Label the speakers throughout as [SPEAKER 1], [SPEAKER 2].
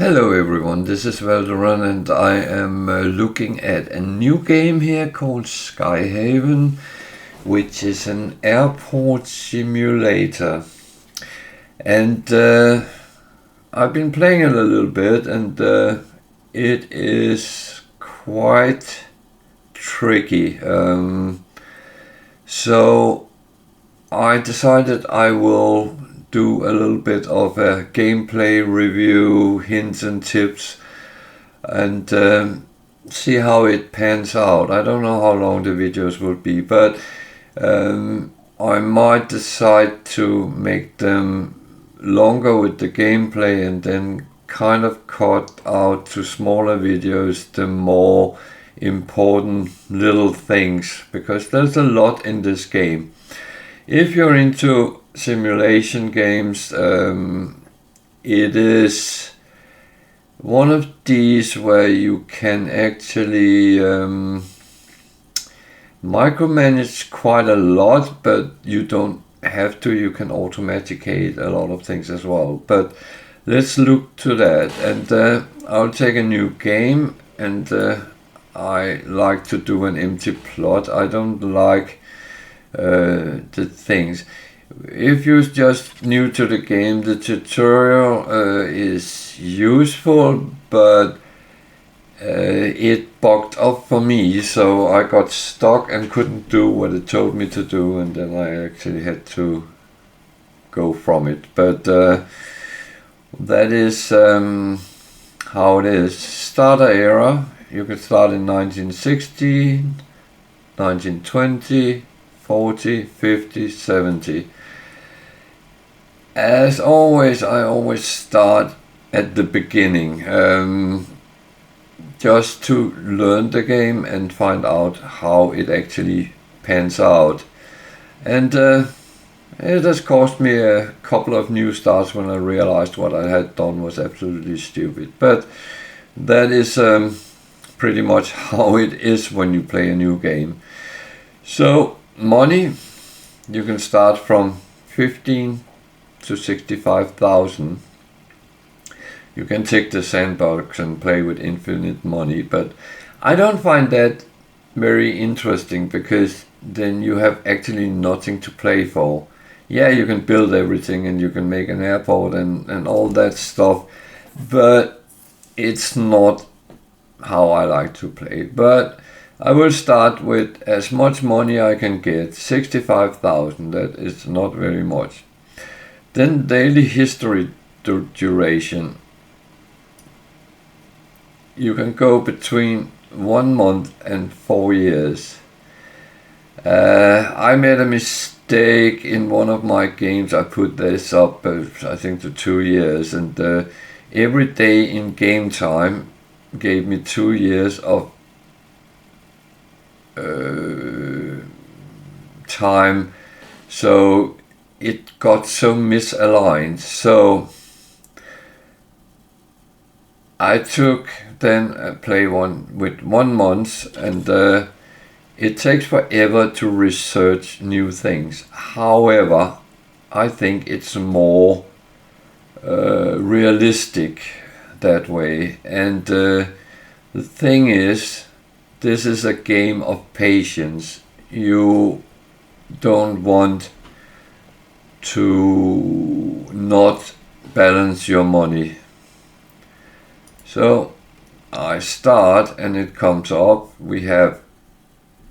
[SPEAKER 1] Hello everyone, this is Valderan and I am looking at a new game here called Skyhaven, which is an airport simulator. And I've been playing it a little bit and it is quite tricky. So I decided I will do a little bit of a gameplay review, hints and tips, and see how it pans out. I don't know how long the videos will be, but I might decide to make them longer with the gameplay and then kind of cut out to smaller videos the more important little things, because there's a lot in this game. If you're into simulation games, it is one of these where you can actually micromanage quite a lot, but you don't have to. You can automaticate a lot of things as well. But let's look to that, and I'll take a new game, and I like to do an empty plot. I don't like the things. If you're just new to the game, the tutorial is useful, but it bugged up for me, so I got stuck and couldn't do what it told me to do, and then I actually had to go from it. But that is how it is. Starter era, you can start in 1960, 1920, 40, 50, 70. As always, I always start at the beginning, just to learn the game and find out how it actually pans out. And it has cost me a couple of new starts when I realized what I had done was absolutely stupid. But that is pretty much how it is when you play a new game. So money, you can start from 15 to 65,000. You can take the sandbox and play with infinite money, but I don't find that very interesting, because then you have actually nothing to play for. Yeah, you can build everything and you can make an airport and all that stuff, but it's not how I like to play. But I will start with as much money I can get, 65,000, that is not very much. Then daily history duration. You can go between 1 month and 4 years. I made a mistake in one of my games. I put this up, I think, to 2 years, and every day in game time gave me 2 years of time, so it got so misaligned. So I took then play one with 1 month, and it takes forever to research new things. However, I think it's more realistic that way. And the thing is, this is a game of patience. You don't want to not balance your money. So I start and it comes up. We have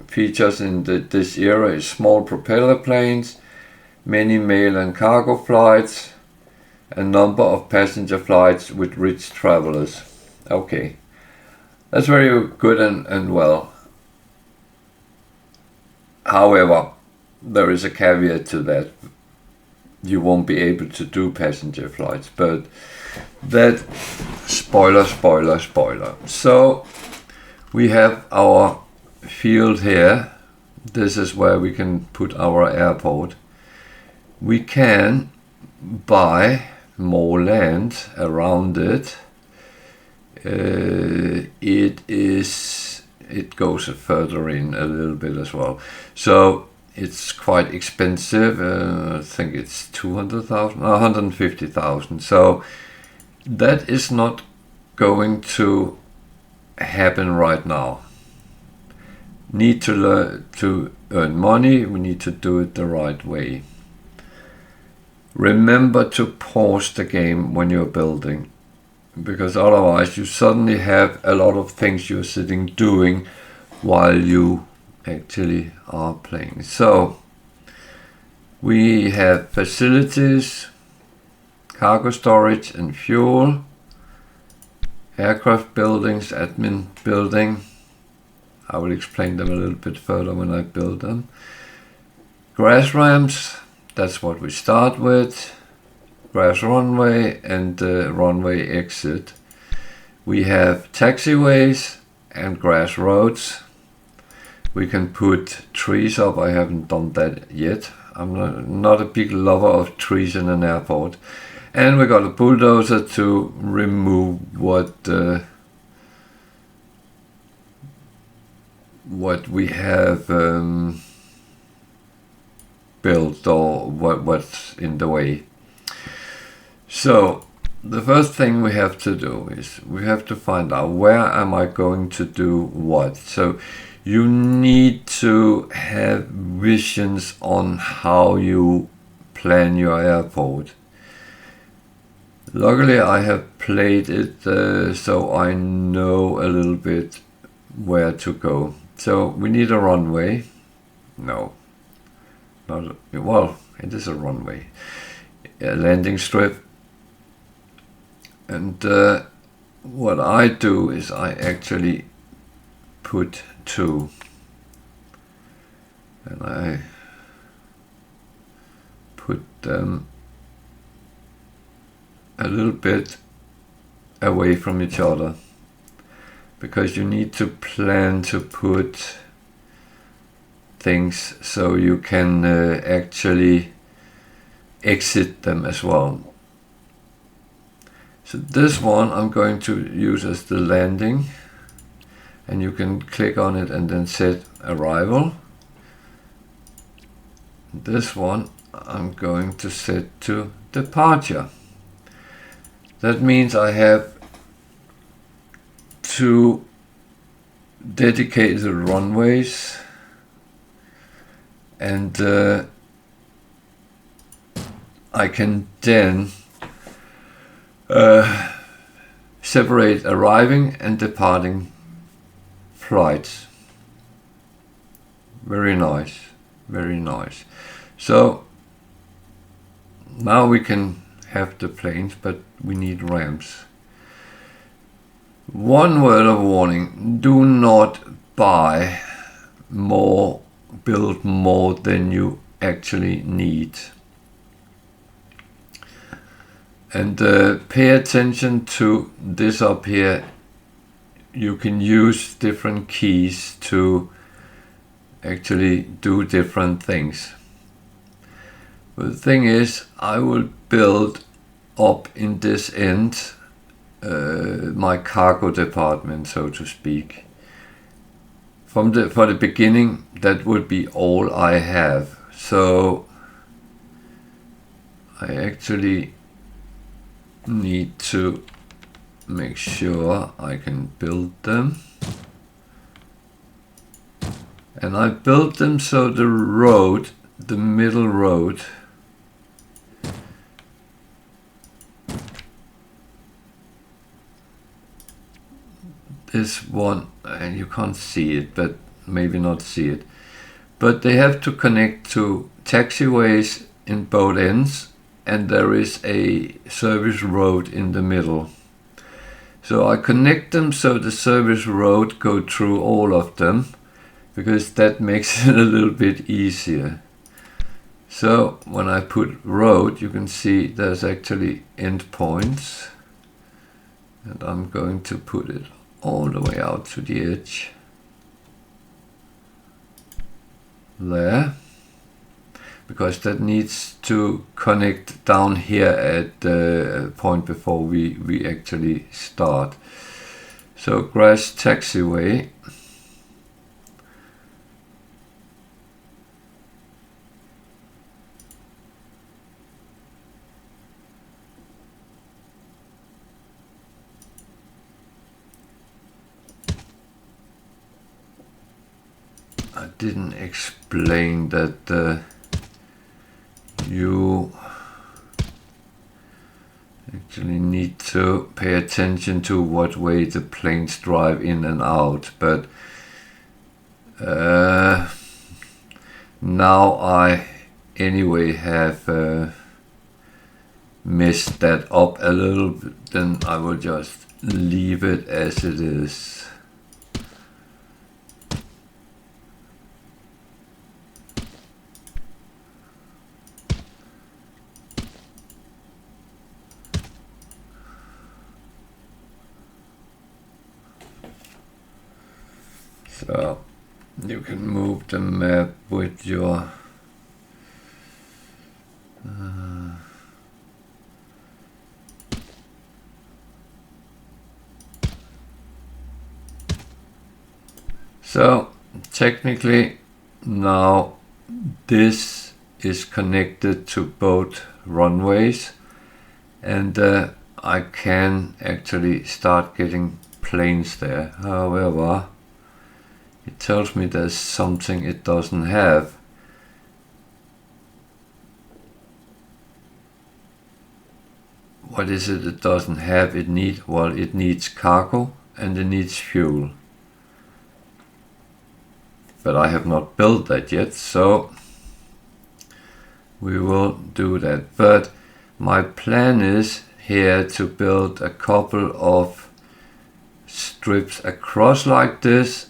[SPEAKER 1] features in this era is small propeller planes, many mail and cargo flights, a number of passenger flights with rich travelers. Okay, that's very good and well. However, there is a caveat to that. You won't be able to do passenger flights, but that spoiler. So we have our field here. This is where we can put our airport. We can buy more land around it. It goes further in a little bit as well. So it's quite expensive. I think it's 200,000, 150,000. So that is not going to happen right now. Need to learn to earn money, we need to do it the right way. Remember to pause the game when you're building, because otherwise you suddenly have a lot of things you're sitting doing while you actually are playing. So we have facilities, cargo storage and fuel, aircraft buildings, admin building. I will explain them a little bit further when I build them. Grass ramps, that's what we start with. Grass runway and runway exit. We have taxiways and grass roads. We can put trees up. I haven't done that yet. I'm not a big lover of trees in an airport. And we got a bulldozer to remove what we have built or what's in the way. So the first thing we have to do is we have to find out where am I going to do what. So you need to have visions on how you plan your airport. Luckily I have played it so I know a little bit where to go. So we need a runway. No, not well, it is a runway. A landing strip. And what I do is I actually put 2. And I put them a little bit away from each other, because you need to plan to put things so you can actually exit them as well. So this one I'm going to use as the landing, and you can click on it and then set arrival. This one I'm going to set to departure. That means I have 2 dedicated runways, and I can then separate arriving and departing flights. Very nice, very nice. So now we can have the planes, but we need ramps. One word of warning: do not buy more, build more than you actually need. And pay attention to this up here. You can use different keys to actually do different things. But the thing is, I will build up in this end my cargo department, so to speak. For the beginning, that would be all I have. So I actually need to make sure I can build them. And I built them so the road, the middle road, this one, and you can't see it, but maybe not see it, but they have to connect to taxiways in both ends, and there is a service road in the middle. So I connect them so the service road go through all of them, because that makes it a little bit easier. So when I put road, you can see there's actually endpoints, and I'm going to put it all the way out to the edge there, because that needs to connect down here at the point before we actually start. So grass taxiway, didn't explain that you actually need to pay attention to what way the planes drive in and out, but now I anyway have messed that up a little bit, then I will just leave it as it is. So you can move the map with your so technically now this is connected to both runways, and I can actually start getting planes there. However, it tells me there's something it doesn't have. What is it doesn't have? It needs cargo and it needs fuel. But I have not built that yet, so we will do that. But my plan is here to build a couple of strips across like this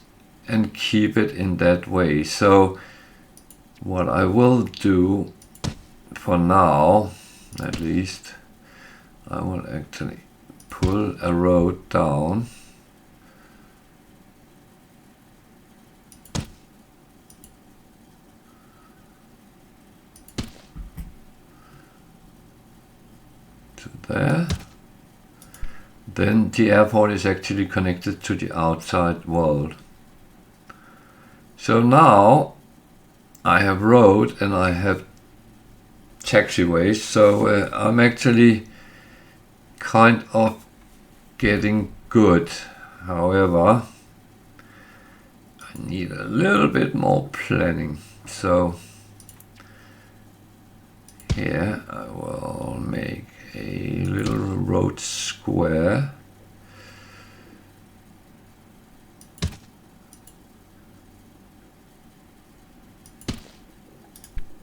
[SPEAKER 1] and keep it in that way. So what I will do for now, at least, I will actually pull a road down to there. Then the airport is actually connected to the outside world. So now I have road and I have taxiways, so I'm actually kind of getting good. However, I need a little bit more planning. So here I will make a little road square.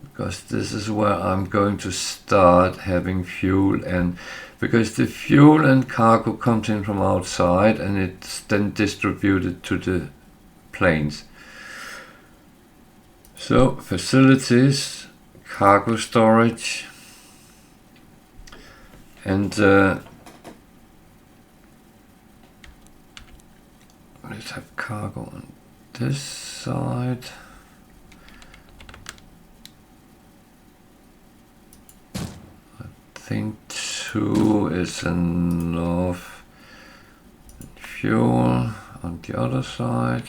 [SPEAKER 1] Because this is where I'm going to start having fuel, and because the fuel and cargo comes in from outside and it's then distributed to the planes. So facilities, cargo storage, and let's have cargo on this side. I think 2 is enough. Fuel on the other side.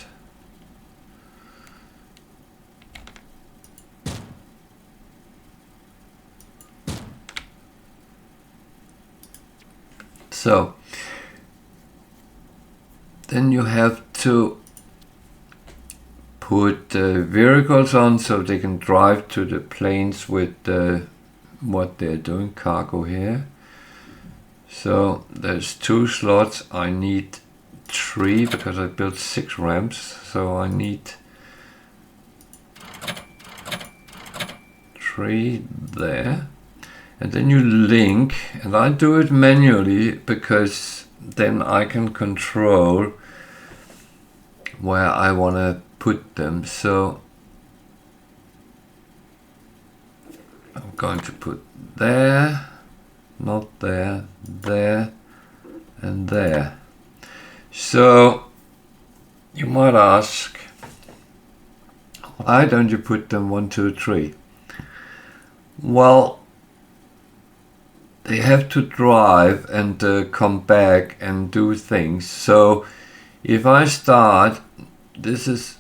[SPEAKER 1] So then you have to put vehicles on so they can drive to the planes with what they're doing, cargo here. So there's 2 slots. I need 3 because I built 6 ramps, so I need 3 there. And then you link, and I do it manually because then I can control where I want to put them. So I'm going to put there, not there, there, and there. So you might ask, why don't you put them 1, 2, 3? Well, they have to drive and come back and do things. So if I start, this is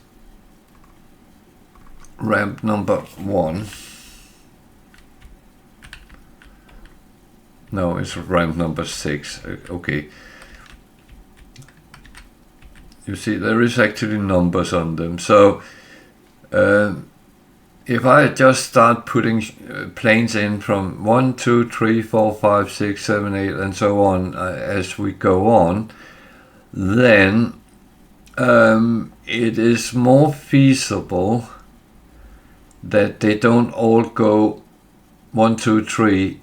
[SPEAKER 1] ramp number 1. No, it's ramp number 6. Okay. You see, there is actually numbers on them. So if I just start putting planes in from 1, 2, 3, 4, 5, 6, 7, 8, and so on as we go on, then it is more feasible that they don't all go 1, 2, 3,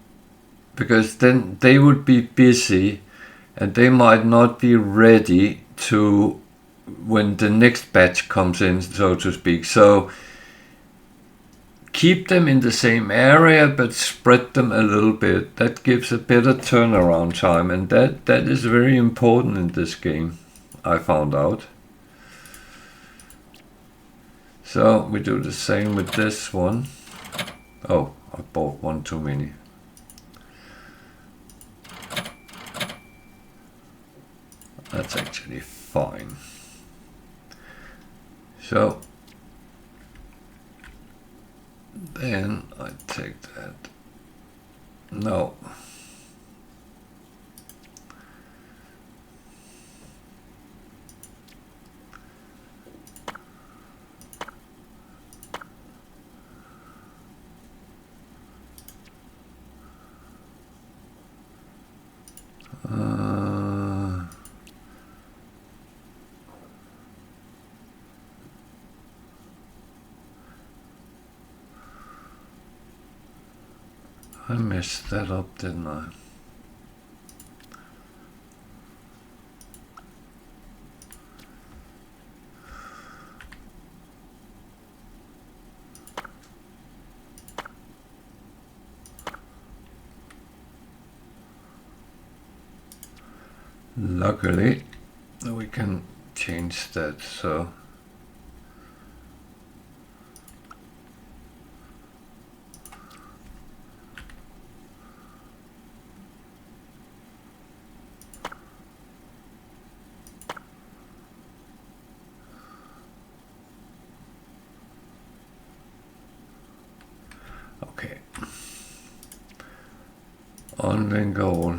[SPEAKER 1] because then they would be busy and they might not be ready to when the next batch comes in, so to speak. So keep them in the same area but spread them a little bit. That gives a better turnaround time, and that is very important in this game, I found out. So we do the same with this one. Oh, I bought one too many. That's actually fine. So then I take that. No. I messed that up, didn't I? Luckily, we can change that, so okay. On then goal.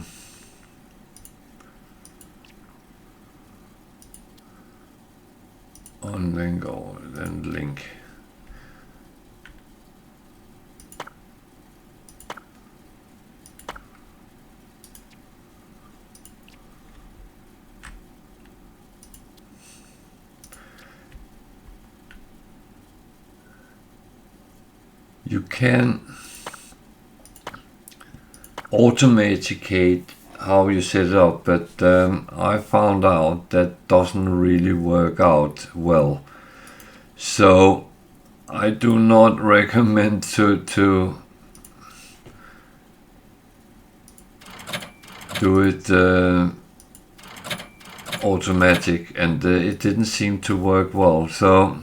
[SPEAKER 1] On then goal, then link. You can automaticate how you set it up, but I found out that doesn't really work out well. So I do not recommend to do it automatic, and it didn't seem to work well. So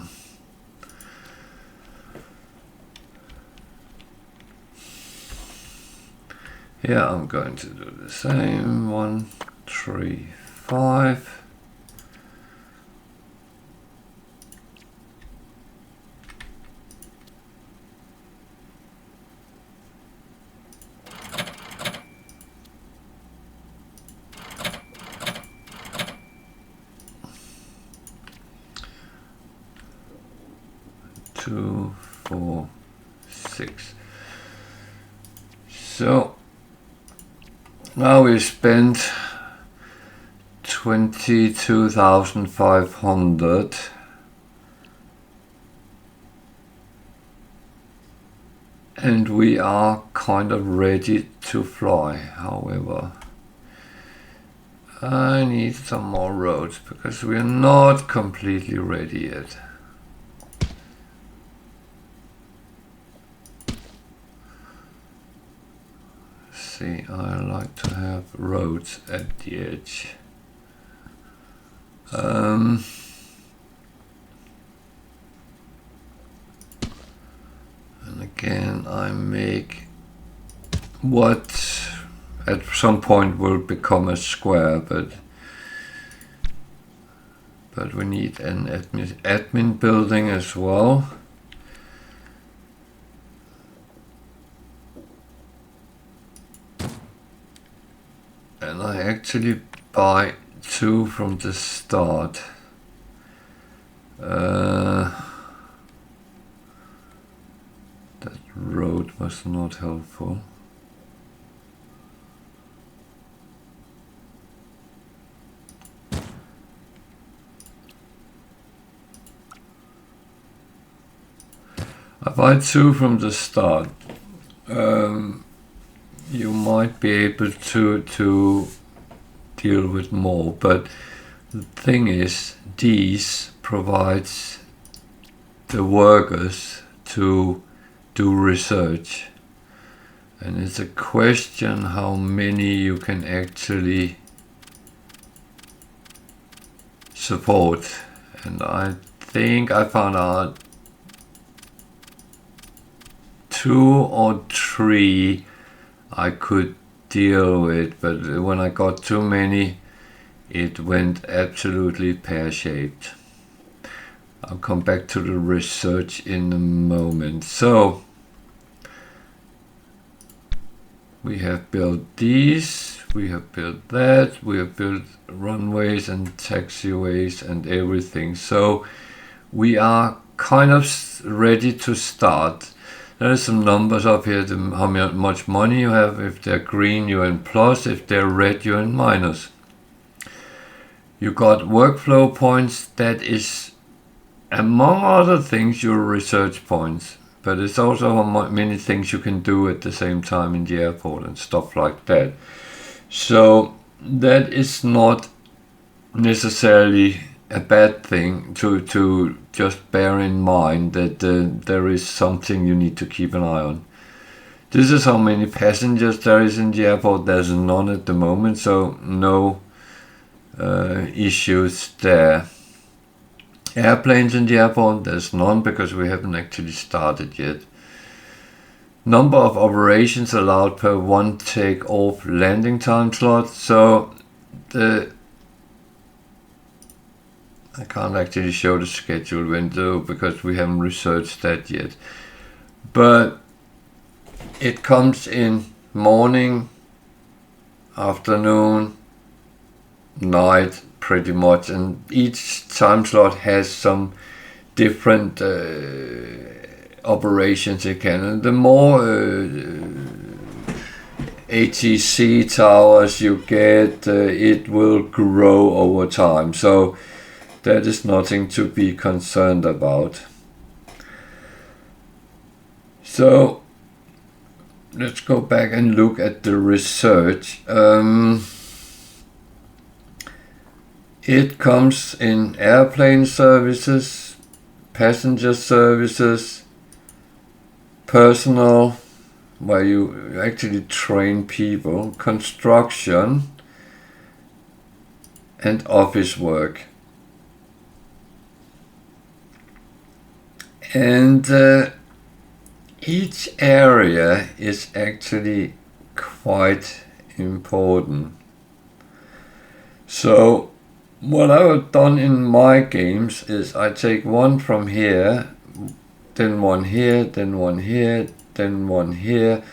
[SPEAKER 1] here I'm going to do the same. 1, 3, 5. Two, 4, 6. So now we spent 22,500, and we are kind of ready to fly. However, I need some more roads because we are not completely ready yet. See, I like to have roads at the edge. And again, I make what at some point will become a square, but we need an admin building as well. And I actually buy 2 from the start. road was not helpful. If I do from the start, you might be able to deal with more, but the thing is, these provides the workers to do research, and it's a question how many you can actually support. And I think I found out 2 or 3 I could deal with, but when I got too many, it went absolutely pear-shaped. I'll come back to the research in a moment. So we have built these, we have built that, we have built runways and taxiways and everything. So we are kind of ready to start. There are some numbers up here, how much money you have. If they're green, you're in plus. If they're red, you're in minus. You got workflow points. That is, among other things, your research points. But it's also how many things you can do at the same time in the airport and stuff like that. So that is not necessarily a bad thing to just bear in mind that there is something you need to keep an eye on. This is how many passengers there is in the airport. There's none at the moment, so no issues there. Airplanes in the airport, there's none because we haven't actually started yet. Number of operations allowed per 1 take-off landing time slot. So I can't actually show the schedule window because we haven't researched that yet. But it comes in morning, afternoon, night, pretty much, and each time slot has some different operations it can. And the more ATC towers you get, it will grow over time. So that is nothing to be concerned about. So let's go back and look at the research. It comes in airplane services, passenger services, personal, where you actually train people, construction, and office work. And each area is actually quite important. So what I've done in my games is I take one from here, then one here, then one here, then one here,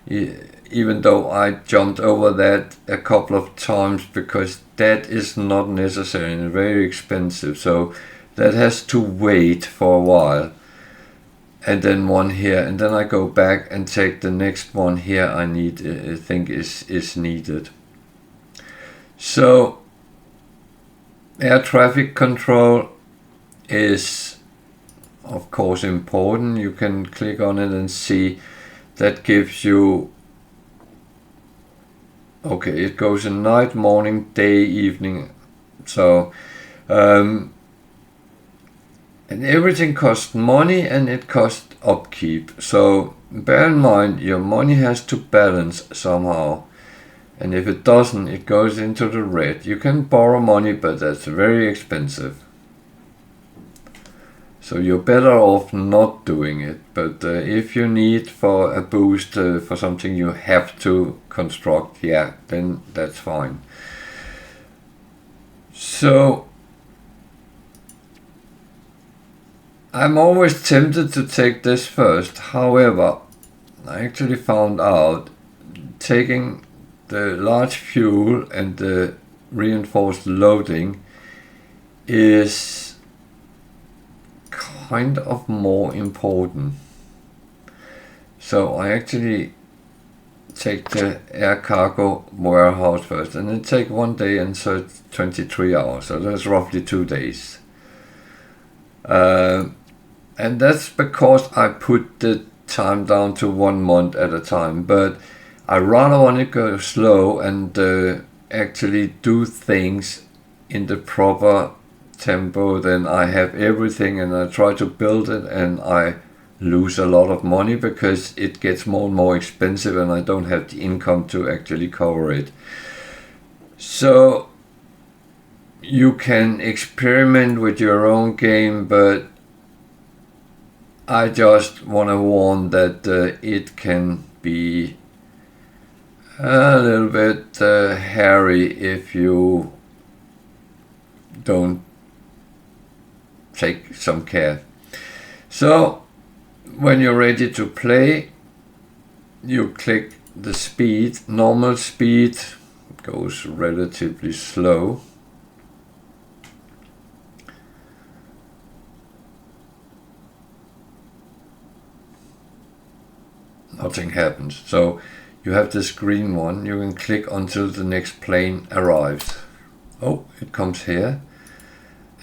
[SPEAKER 1] even though I jumped over that a couple of times because that is not necessary and very expensive. So that has to wait for a while. And then one here, and then I go back and take the next one here I think is needed. So air traffic control is of course important. You can click on it and see that gives you, okay, it goes in night, morning, day, evening. So and everything costs money and it costs upkeep. So bear in mind your money has to balance somehow. And if it doesn't, it goes into the red. You can borrow money, but that's very expensive. So you're better off not doing it. But if you need for a boost for something you have to construct, yeah, then that's fine. So I'm always tempted to take this first. However, I actually found out taking the large fuel and the reinforced loading is kind of more important. So I actually take the air cargo warehouse first, and it take 1 day and so 23 hours, so that's roughly 2 days. And that's because I put the time down to 1 month at a time, but I rather want to go slow and actually do things in the proper tempo than I have everything and I try to build it and I lose a lot of money because it gets more and more expensive and I don't have the income to actually cover it. So you can experiment with your own game, but I just want to warn that it can be a little bit hairy if you don't take some care. So when you're ready to play, you click the speed. Normal speed goes relatively slow. Nothing happens. So you have this green one. You can click until the next plane arrives. Oh, it comes here.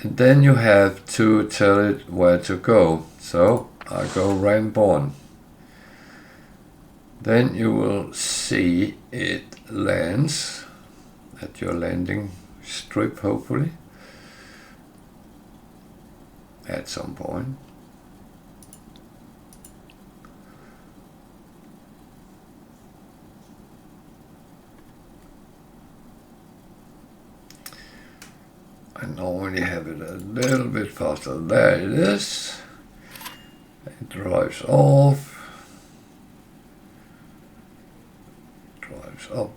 [SPEAKER 1] And then you have to tell it where to go. So I go ramp on. Then you will see it lands at your landing strip, hopefully, at some point. I normally have it a little bit faster. There it is. It drives off. Drives up.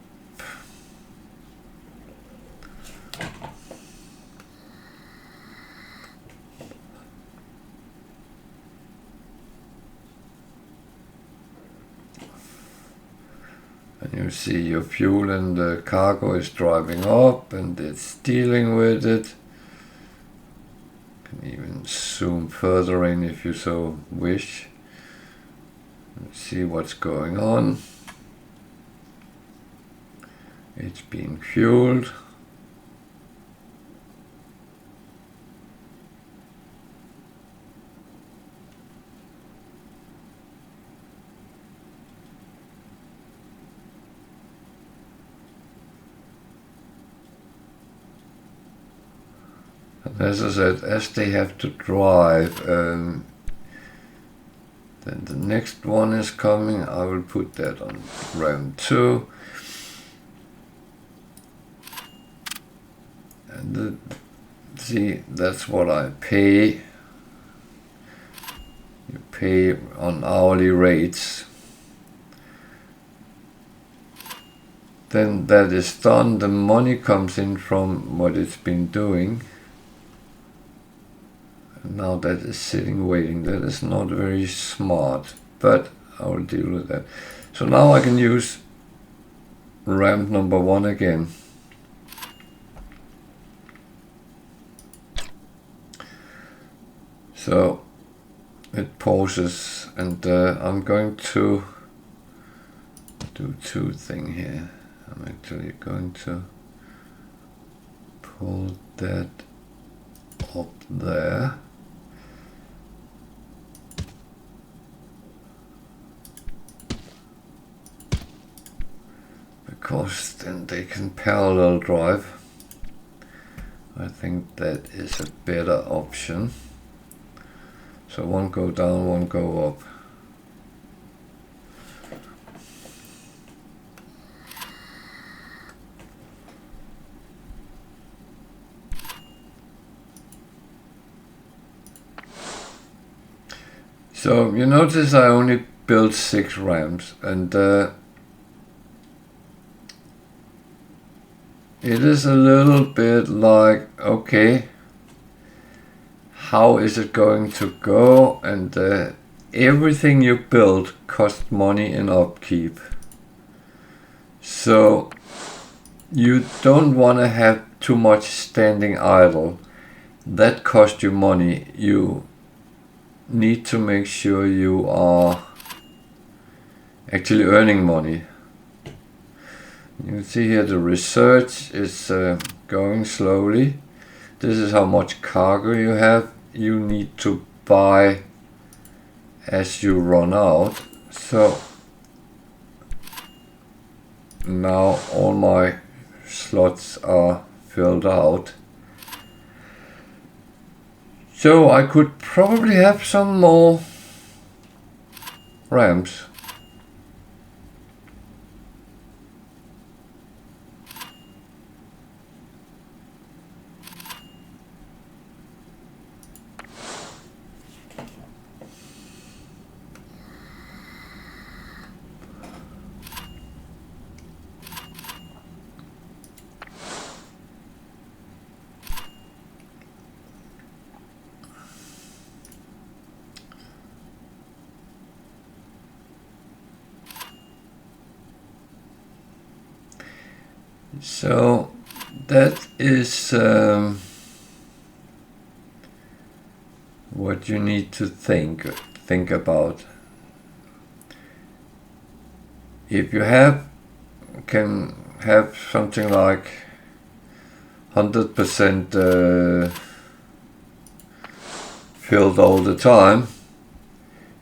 [SPEAKER 1] And you see your fuel and the cargo is driving up and it's dealing with it. You can even zoom further in if you so wish. Let's see what's going on. It's being fueled. As I said, as they have to drive, then the next one is coming. I will put that on round 2. And see, that's what I pay. You pay on hourly rates. Then that is done. The money comes in from what it's been doing. Now that is sitting waiting. That is not very smart, but I will deal with that. So now I can use ramp number 1 again. So it pauses, and I'm going to do 2 things here. I'm actually going to pull that up there. Because then they can parallel drive. I think that is a better option. So 1 go down, 1 go up. So you notice I only built 6 ramps, and it is a little bit like, okay, how is it going to go? And everything you build costs money in upkeep. So you don't want to have too much standing idle. That costs you money. You need to make sure you are actually earning money. You can see here the research is going slowly. This is how much cargo you have. You need to buy as you run out. So now all my slots are filled out. So I could probably have some more ramps. So that is what you need to think about. If you can have something like 100% filled all the time,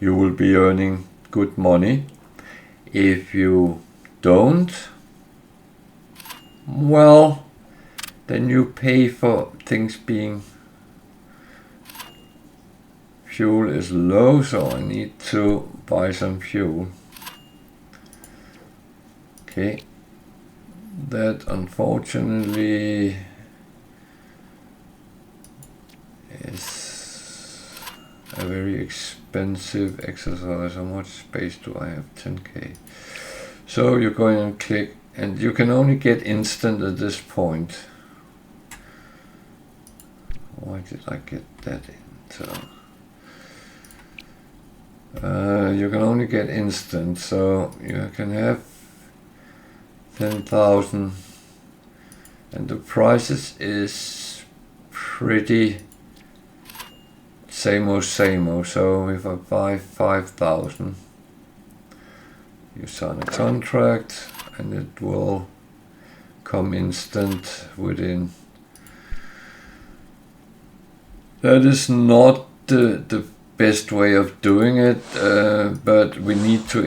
[SPEAKER 1] you will be earning good money. If you don't, well, then you pay for things being fuel is low, so I need to buy some fuel. Okay, that unfortunately is a very expensive exercise. How much space do I have? 10k. So you're going and click, and you can only get instant at this point. Why did I get that in? So you can only get instant, so you can have 10,000, and the prices is pretty same. So if I buy 5,000, you sign a contract and it will come instant within. That is not the best way of doing it, but we need to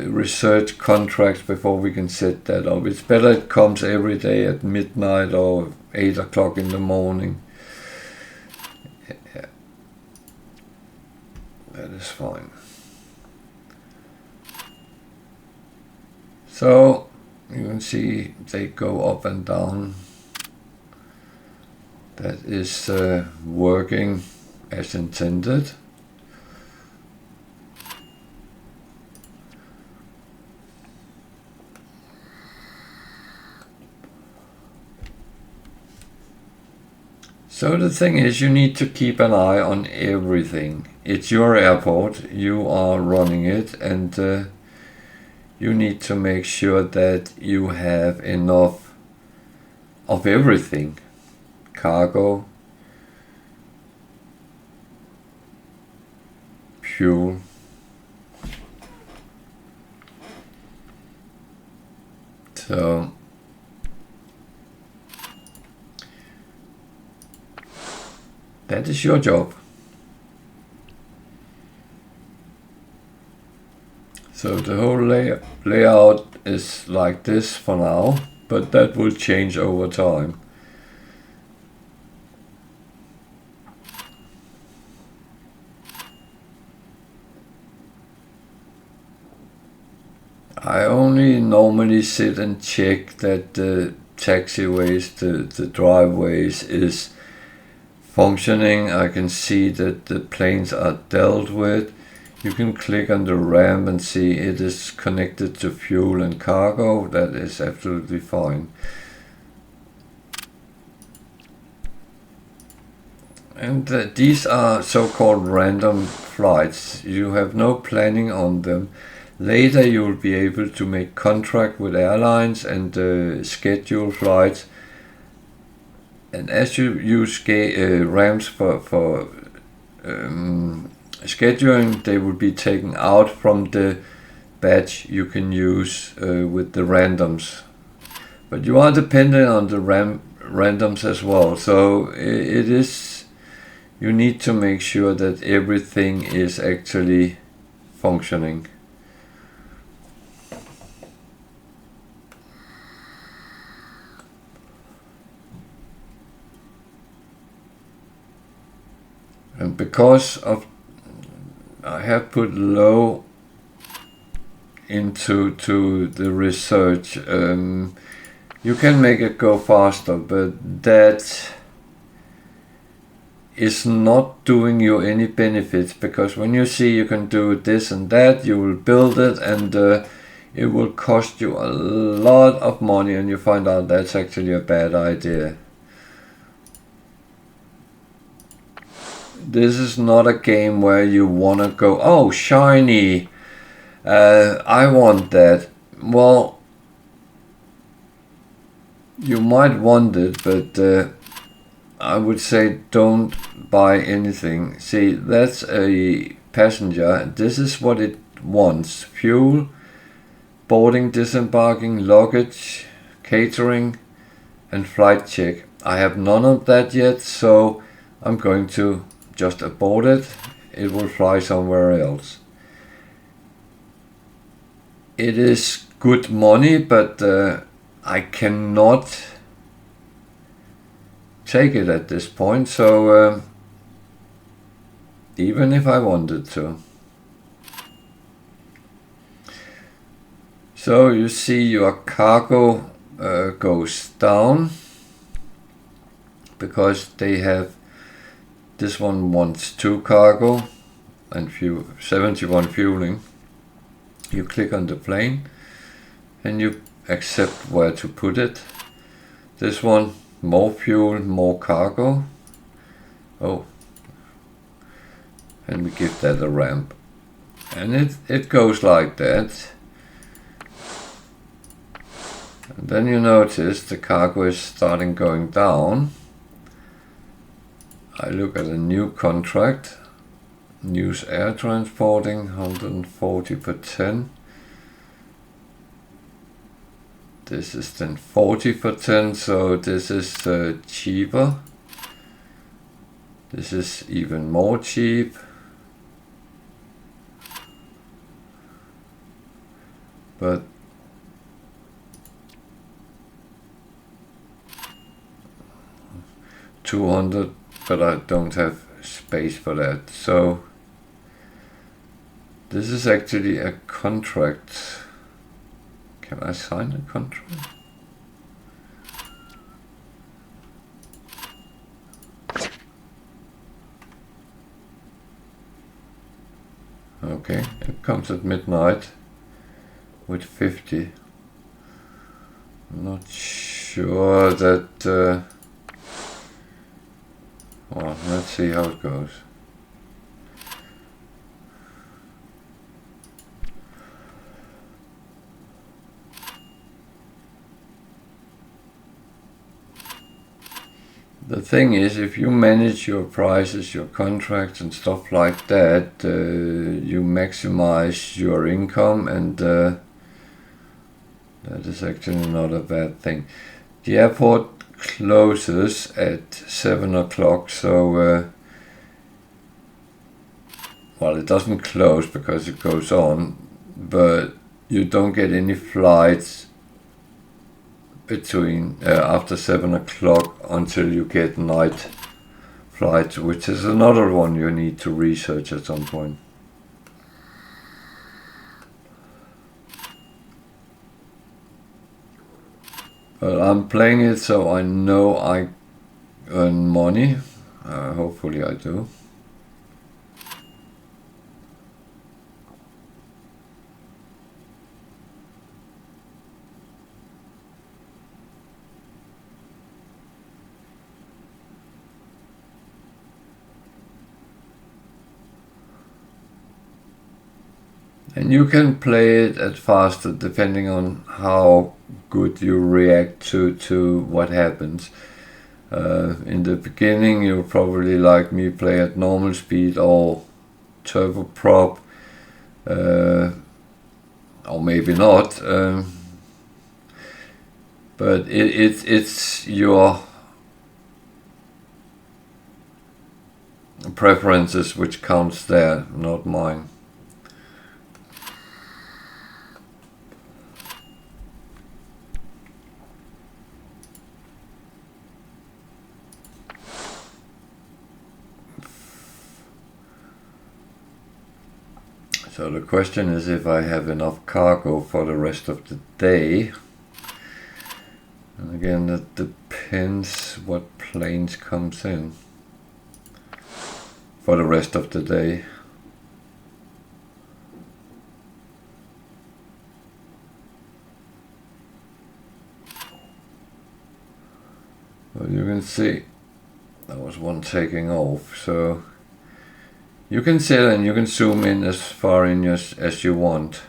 [SPEAKER 1] research contracts before we can set that up. It's better it comes every day at midnight or 8 o'clock in the morning. Yeah. That is fine. So you can see they go up and down. That is working as intended. So the thing is, you need to keep an eye on everything. It's your airport, you are running it, and you need to make sure that you have enough of everything. Cargo, fuel, so that is your job. So the whole layout is like this for now, but that will change over time. I only normally sit and check that the taxiways, the driveways is functioning. I can see that the planes are dealt with. You can click on the ramp and see it is connected to fuel and cargo. That is absolutely fine. And these are so-called random flights. You have no planning on them. Later you will be able to make contract with airlines and schedule flights. And as you use ramps for scheduling, they will be taken out from the badge you can use with the randoms, but you are dependent on the randoms as well, so it is, you need to make sure that everything is actually functioning. And because of I have put low into the research, you can make it go faster, but that is not doing you any benefits, because when you see you can do this and that, you will build it, and it will cost you a lot of money, and you find out that's actually a bad idea. This is not a game where you want to go, oh, shiny, I want that. Well, you might want it, but I would say don't buy anything. See, that's a passenger. This is what it wants: fuel, boarding, disembarking, luggage, catering, and flight check. I have none of that yet, so I'm going to just abort it. It will fly somewhere else. It is good money, but I cannot take it at this point, so even if I wanted to. So you see your cargo goes down, because they have, this one wants 2 cargo and 71 fueling. You click on the plane and you accept where to put it. This one, more fuel, more cargo. Oh, and we give that a ramp, and it goes like that. And then you notice the cargo is starting going down. I look at a new contract, News Air Transporting, 140 per 10. This is then 40 per 10, so this is cheaper. This is even more cheap. But $200, but I don't have space for that. So this is actually a contract. Can I sign a contract? Okay, it comes at midnight with 50. I'm not sure that well, let's see how it goes. The thing is, if you manage your prices, your contracts and stuff like that, you maximize your income, and that is actually not a bad thing. The airport closes at 7 o'clock, so well, it doesn't close because it goes on, but you don't get any flights between after 7 o'clock until you get night flights, which is another one you need to research at some point. But I'm playing it so I know I earn money. Hopefully I do. And you can play it at faster depending on how good you react to what happens. In the beginning you'll probably, like me, play at normal speed or turboprop. or maybe not. But it's your preferences which counts there, not mine. So the question is if I have enough cargo for the rest of the day. And again, that depends what planes comes in for the rest of the day. Well, you can see there was one taking off, so you can sit and you can zoom in as far in as you want.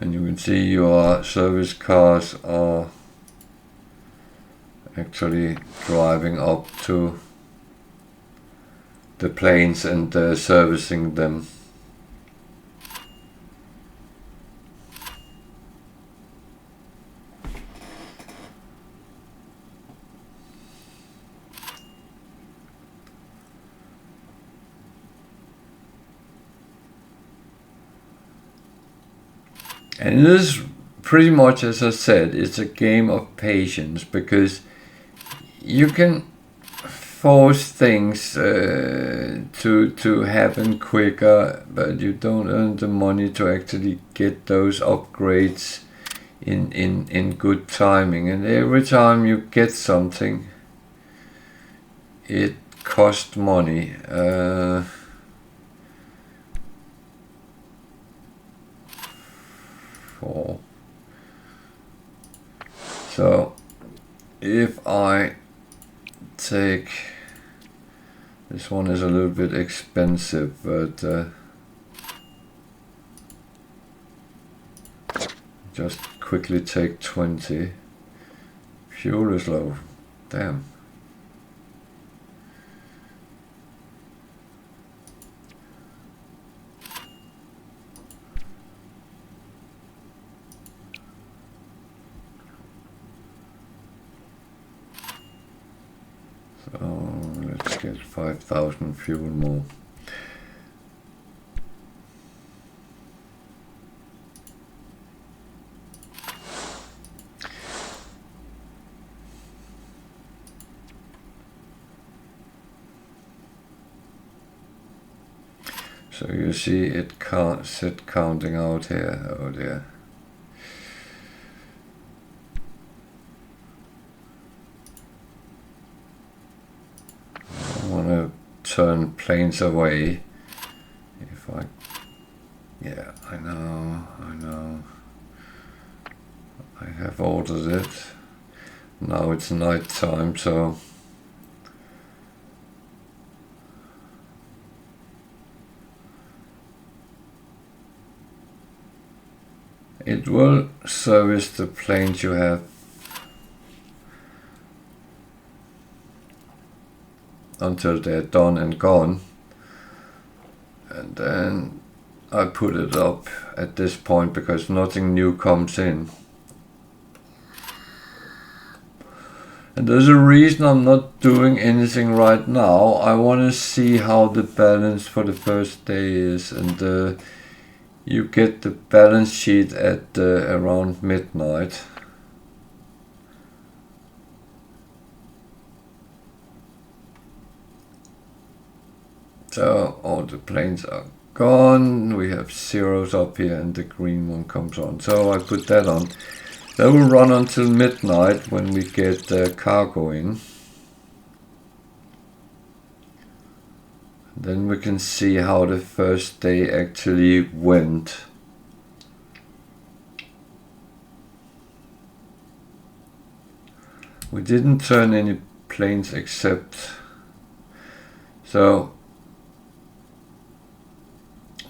[SPEAKER 1] And you can see your service cars are actually driving up to the planes and servicing them. And it is pretty much, as I said, it's a game of patience, because you can force things to happen quicker, but you don't earn the money to actually get those upgrades in good timing. And every time you get something, it costs money. So if I take this, one is a little bit expensive, but just quickly take 20. Fuel is low. Damn. So let's get 5,000 fuel more. So you see it can't sit counting out here. Oh dear. I want to turn planes away. If I, yeah, I know. I have ordered it. Now it's night time, so it will service the planes you have until they're done and gone, and then I put it up at this point because nothing new comes in. And there's a reason I'm not doing anything right now. I want to see how the balance for the first day is, and you get the balance sheet at around midnight. So all the planes are gone. We have zeros up here and the green one comes on. So I put that on. That will run until midnight when we get cargo in. Then we can see how the first day actually went. We didn't turn any planes except, so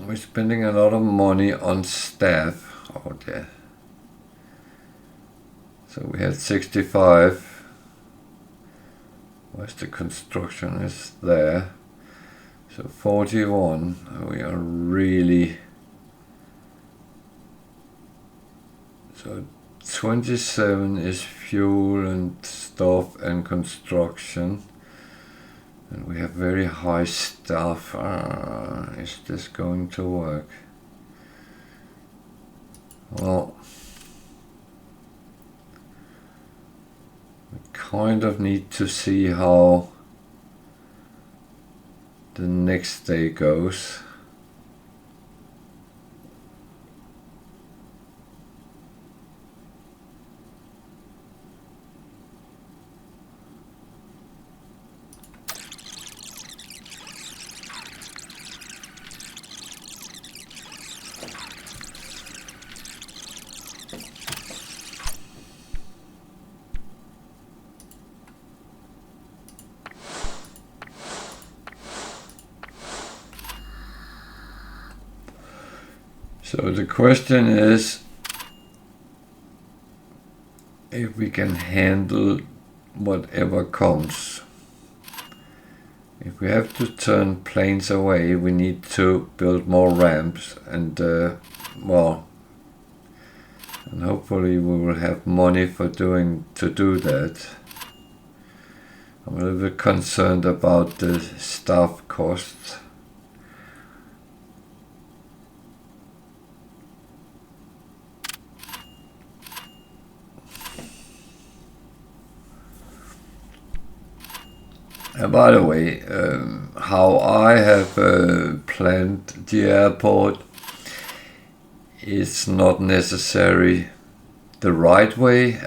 [SPEAKER 1] we're spending a lot of money on staff. Oh yeah. So we had 65. Where's the construction is there. So 41. We are really. So 27 is fuel and stuff and construction. And we have very high staff. Is this going to work? Well, we kind of need to see how the next day goes. So the question is if we can handle whatever comes. If we have to turn planes away, we need to build more ramps and well, and hopefully we will have money for to do that. I'm a little bit concerned about the staff costs. And by the way, how I have planned the airport is not necessarily the right way.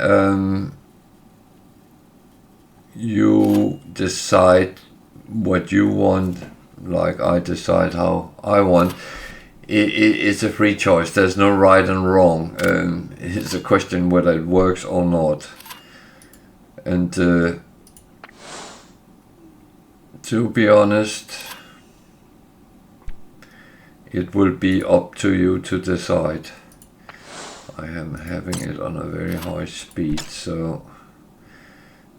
[SPEAKER 1] You decide what you want, like I decide how I want. It's a free choice. There's no right and wrong. It's a question whether it works or not. And to be honest, it will be up to you to decide. I am having it on a very high speed, so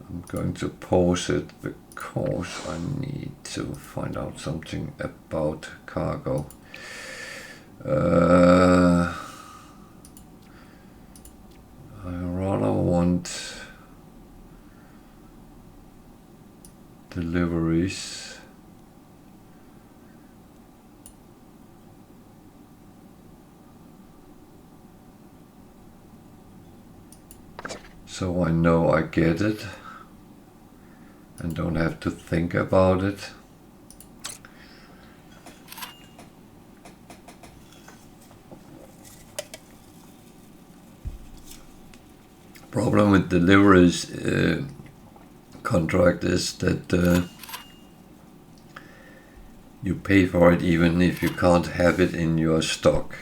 [SPEAKER 1] I'm going to pause it because I need to find out something about cargo. I rather want deliveries. So I know I get it and don't have to think about it. Problem with deliveries contract is that you pay for it even if you can't have it in your stock.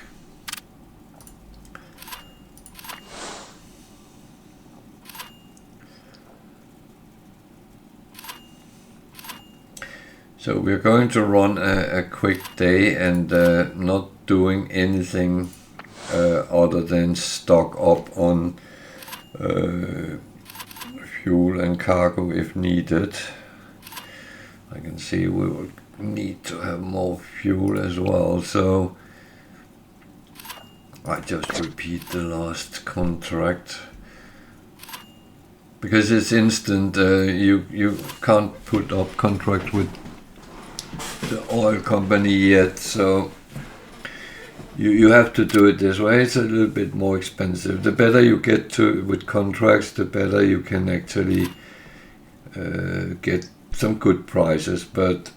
[SPEAKER 1] So we're going to run a quick day and not doing anything other than stock up on fuel and cargo if needed. I can see we will need to have more fuel as well, so I just repeat the last contract because it's instant. You can't put up contract with the oil company yet, so you have to do it this way. It's a little bit more expensive. The better you get to with contracts, the better you can actually get some good prices, but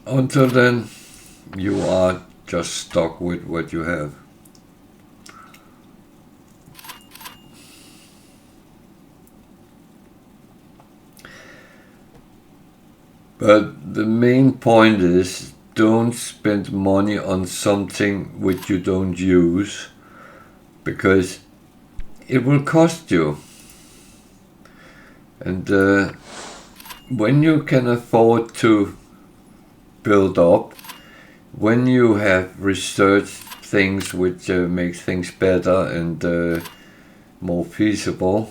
[SPEAKER 1] until then you are just stuck with what you have. But the main point is, don't spend money on something which you don't use, because it will cost you. And when you can afford to build up, when you have researched things which make things better and more feasible,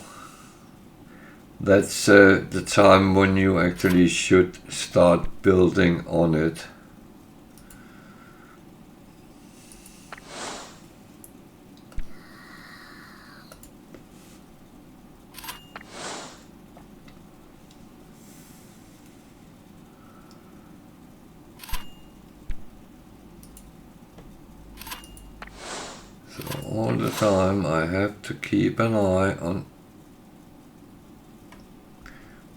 [SPEAKER 1] that's the time when you actually should start building on it. So all the time I have to keep an eye on.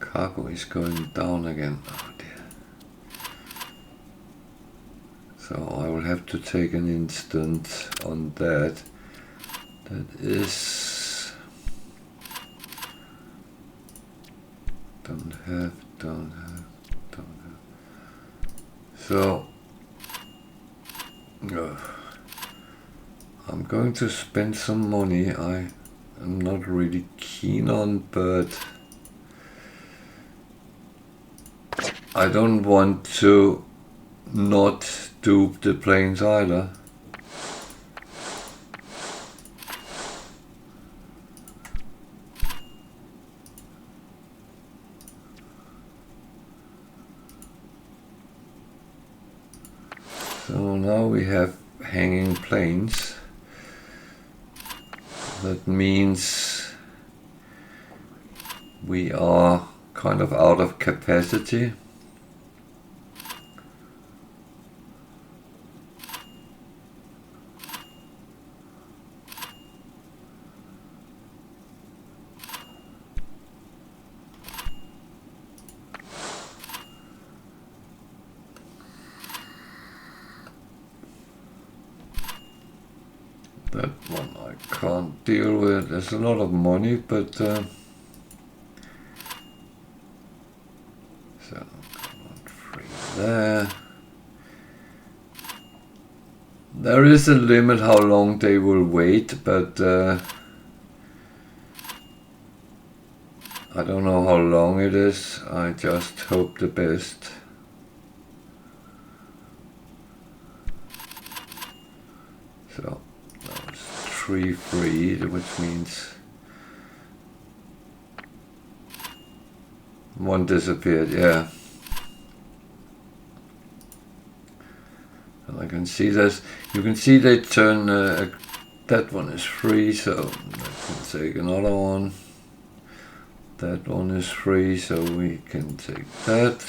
[SPEAKER 1] Cargo is going down again. Oh dear. So I will have to take an instant on that. That is... Don't have. So... I'm going to spend some money I am not really keen on, but I don't want to not dupe the planes either. So now we have hanging planes. That means we are kind of out of capacity. That one I can't deal with. There's a lot of money, but so free there. There is a limit how long they will wait, but I don't know how long it is. I just hope the best. So that was 3 free, which means one disappeared, yeah. And I can see this. You can see they turn, that one is free, so I can take another one. That one is free, so we can take that.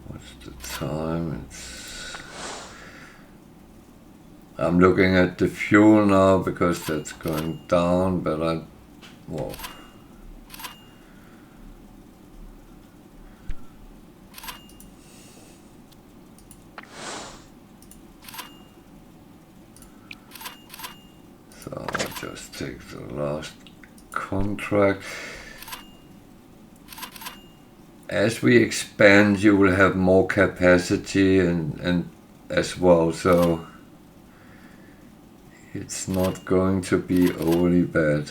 [SPEAKER 1] What's the time? I'm looking at the fuel now because that's going down, but whoa. So I'll just take the last contract. As we expand, you will have more capacity and as well, so it's not going to be overly bad.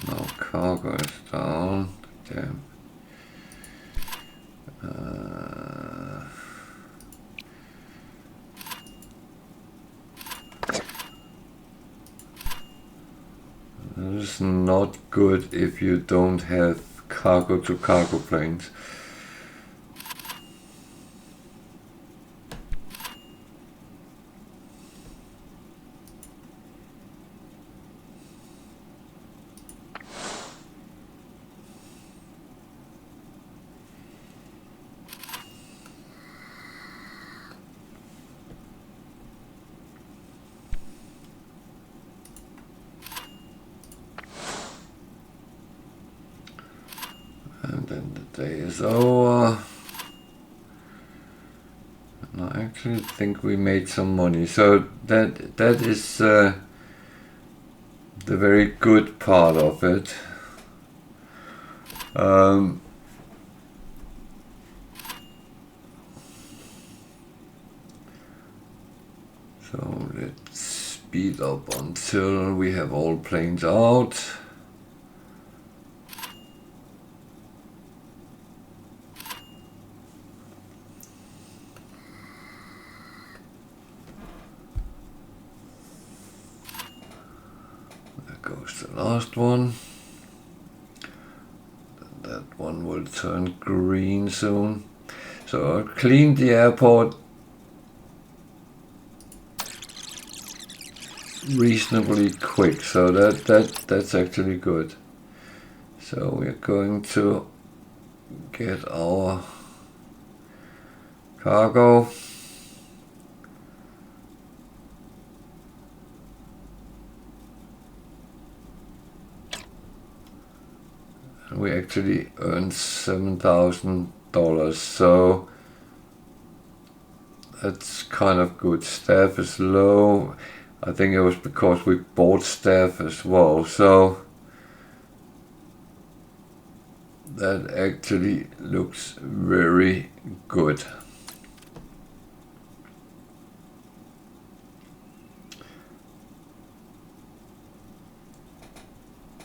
[SPEAKER 1] Now cargo is down. Damn. That is not good if you don't have cargo-to-cargo planes. And then the day is over. And I actually think we made some money. So that is the very good part of it. So let's speed up until we have all planes out. There goes the last one. That one will turn green soon. So I cleaned the airport reasonably quick, so that's actually good. So we're going to get our cargo. We actually earned $7,000, so that's kind of good. Staff is low. I think it was because we bought staff as well, so that actually looks very good.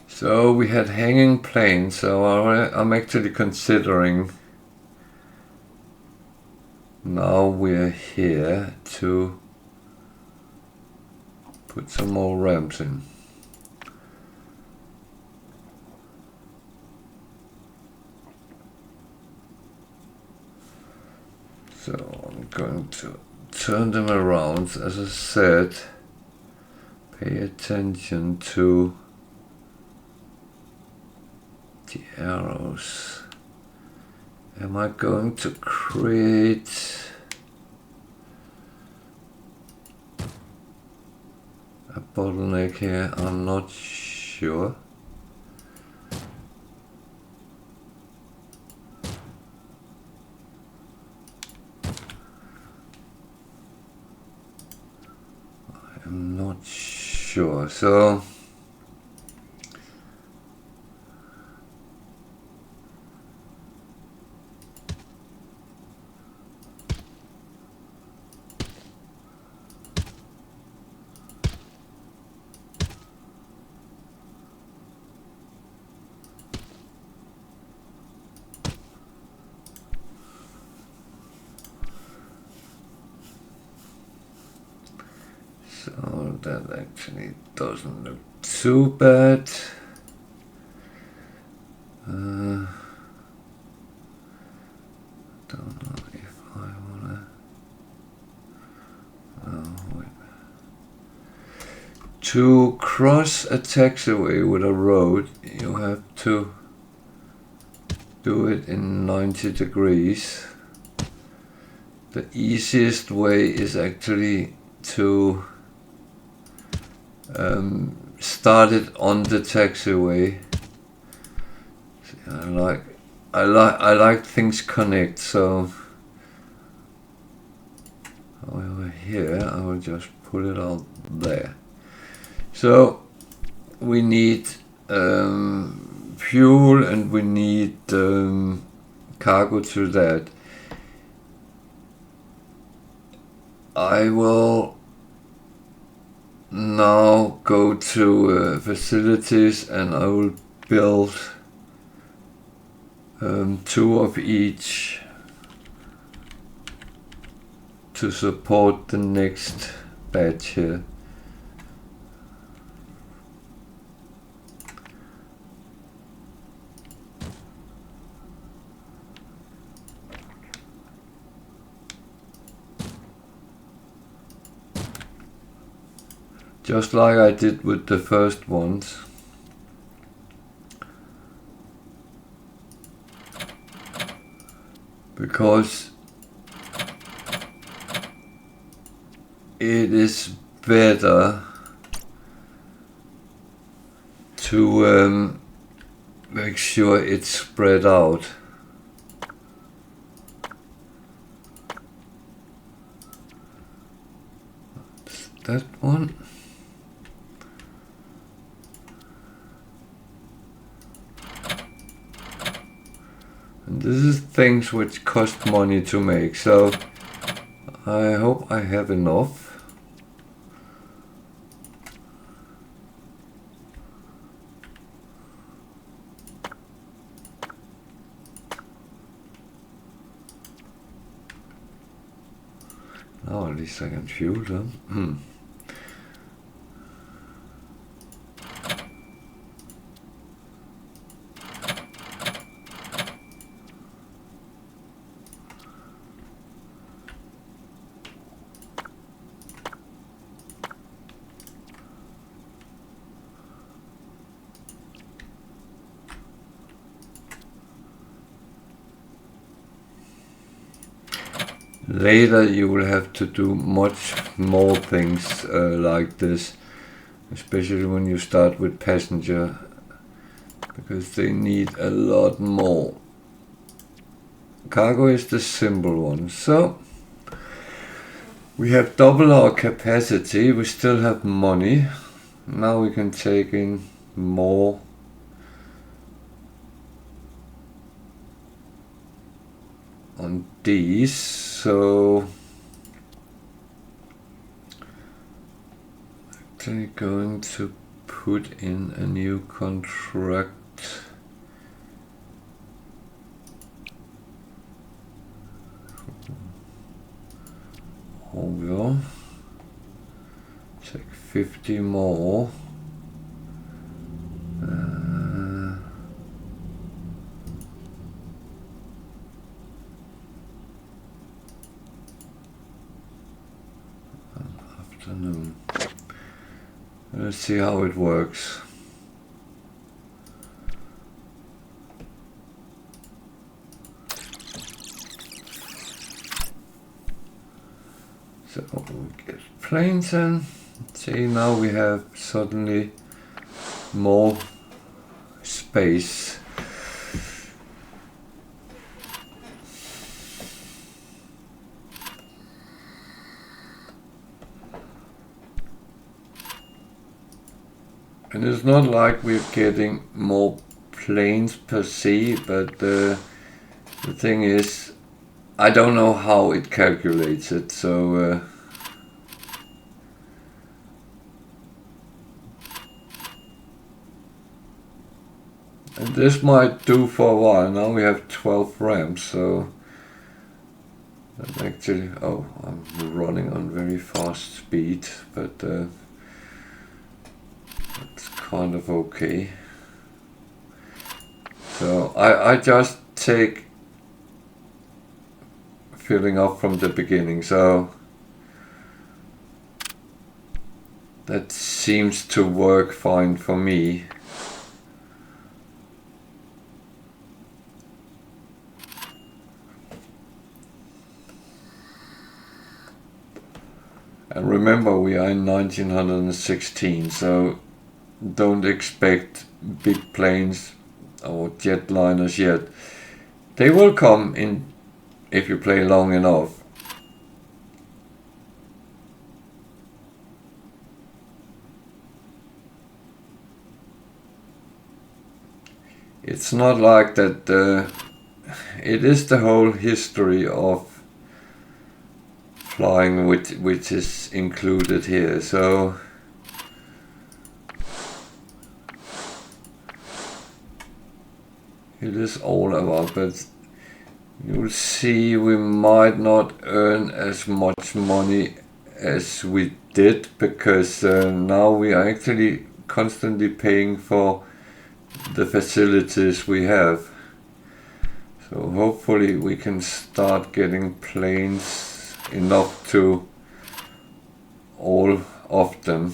[SPEAKER 1] So we had hanging planes, so I'm actually considering, now we're here, to put some more ramps in. So I'm going to turn them around. As I said, pay attention to the arrows. Am I going to create a bottleneck here? I'm not sure. I'm not sure. So that actually doesn't look too bad. Don't know if I wanna. Oh, wait. To cross a taxiway with a road, you have to do it in 90 degrees. The easiest way is actually to start it on the taxiway. I like things connect, so over here I will just put it out there. So we need fuel and we need cargo to that. I will now go to facilities and I will build 2 of each to support the next batch here. Just like I did with the first ones. Because it is better to make sure it's spread out. That one. And this is things which cost money to make, so I hope I have enough. Now at least I can fuel them. Later you will have to do much more things like this, especially when you start with passenger, because they need a lot more. Cargo is the simple one. So we have double our capacity, we still have money. Now we can take in more on these. So actually going to put in a new contract. We'll take 50 more. Afternoon. Let's see how it works. So we get planes in. See, now we have suddenly more space. And it's not like we're getting more planes per se, but the thing is, I don't know how it calculates it, so and this might do for a while. Now we have 12 ramps, so that actually, oh, I'm running on very fast speed, but it's kind of okay. So I just take filling up from the beginning, so that seems to work fine for me. And remember, we are in 1916, so don't expect big planes or jetliners yet. They will come in if you play long enough. It's not like that. It is the whole history of flying which is included here. So it is all about, but you'll see we might not earn as much money as we did, because now we are actually constantly paying for the facilities we have. So hopefully we can start getting planes enough to all of them.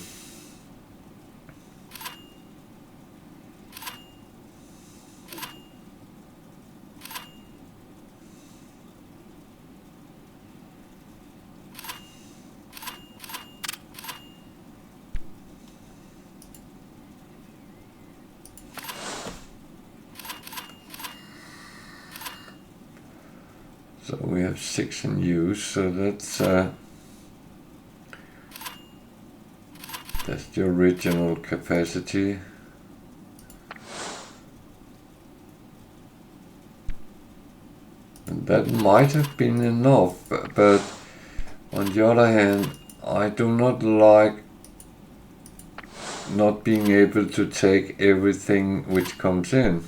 [SPEAKER 1] So we have 6 in use, so that's the original capacity. And that might have been enough, but on the other hand, I do not like not being able to take everything which comes in.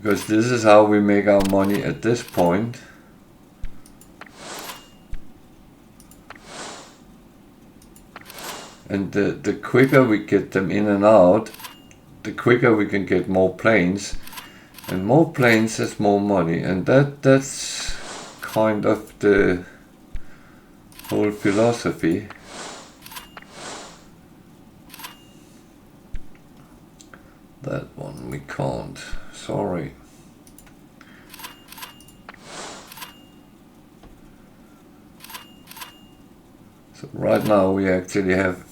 [SPEAKER 1] because this is how we make our money at this point. And the quicker we get them in and out, the quicker we can get more planes, and more planes is more money, and that's kind of the whole philosophy. That one we can't, sorry. So right now we actually have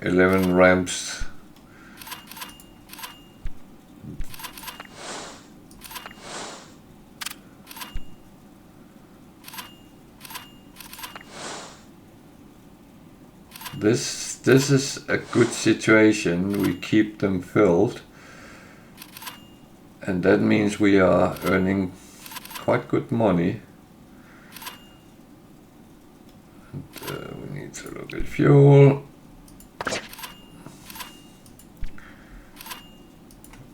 [SPEAKER 1] 11 ramps. This is a good situation. We keep them filled, and that means we are earning quite good money. And, we need to look at fuel.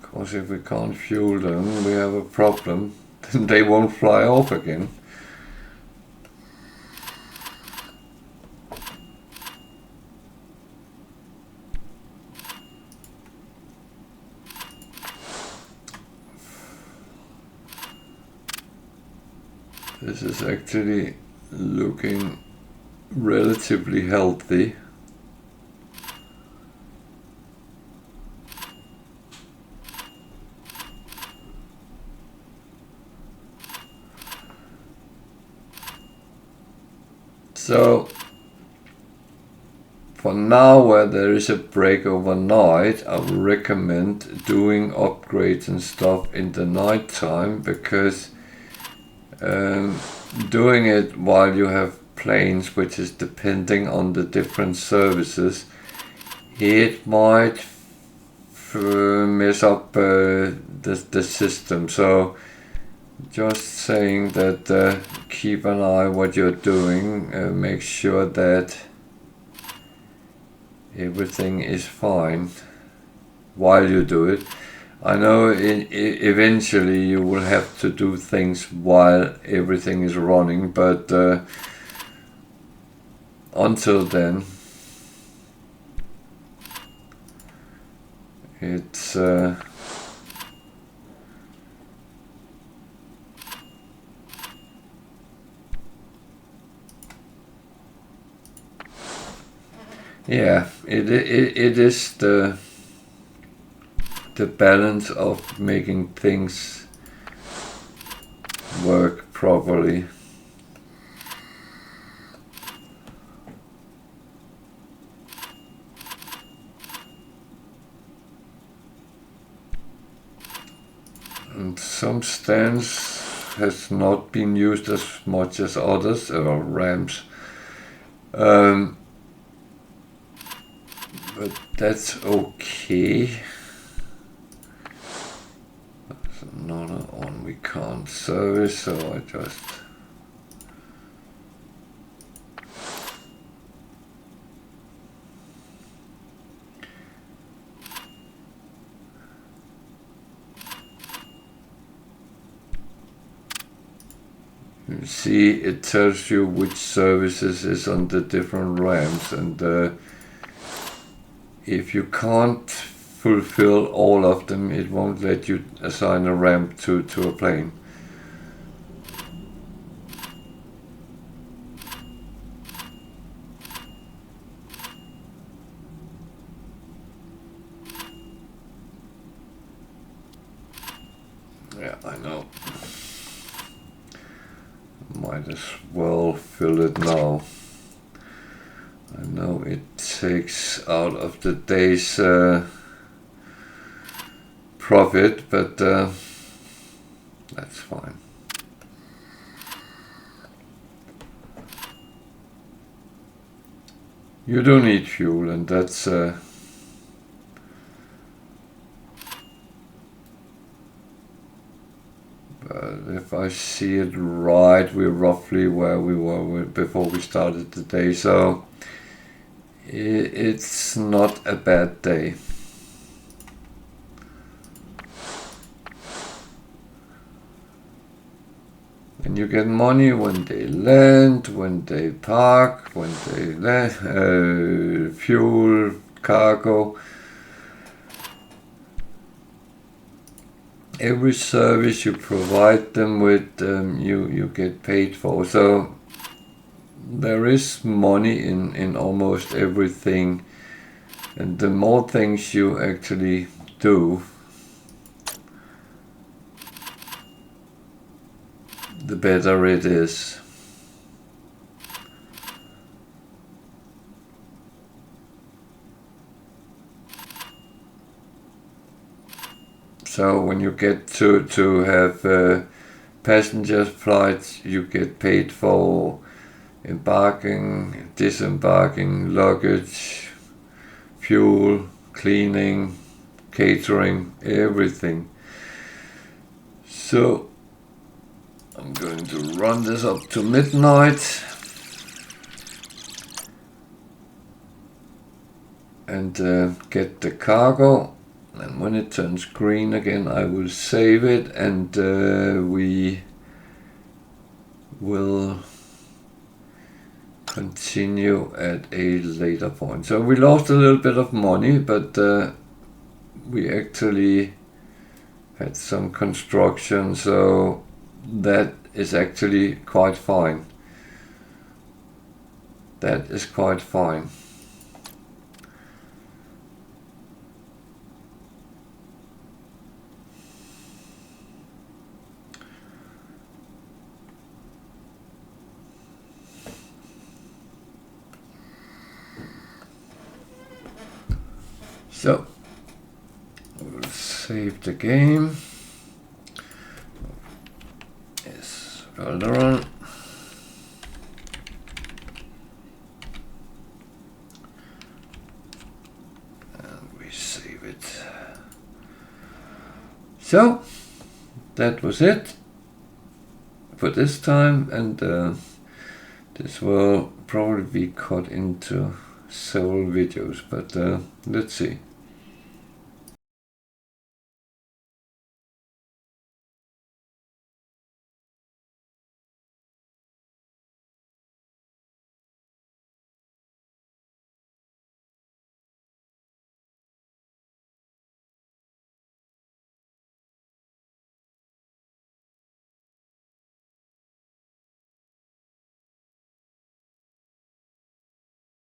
[SPEAKER 1] Because if we can't fuel them, we have a problem. Then they won't fly off again. This is actually looking relatively healthy. So for now, where there is a break overnight, I would recommend doing upgrades and stuff in the night time, because doing it while you have planes which is depending on the different services, it might mess up the system. So just saying that keep an eye what you're doing, make sure that everything is fine while you do it. I know eventually you will have to do things while everything is running, but until then, it's yeah, it is the balance of making things work properly. And some stands has not been used as much as others, or ramps. But that's okay. That's another one we can't service, so I just you see it tells you which services is on the different ramps, and if you can't fulfill all of them, it won't let you assign a ramp to a plane. Yeah, I know. Might as well fill it now. I know it takes out of the day's profit, but that's fine. You do need fuel, and that's if I see it right, we're roughly where we were before we started the day, so it's not a bad day. And you get money when they land, when they park, when they land, fuel, cargo. Every service you provide them with, you get paid for. So there is money in almost everything. And the more things you actually do, the better it is. So when you get to have passenger flights, you get paid for embarking, disembarking, luggage, fuel, cleaning, catering, everything. So I'm going to run this up to midnight and get the cargo, and when it turns green again I will save it, and we will continue at a later point. So we lost a little bit of money, but we actually had some construction, so that is actually quite fine. That is quite fine. So we'll save the game. Yes, Valderon. And we save it. So that was it for this time, and this will probably be cut into several videos, but let's see.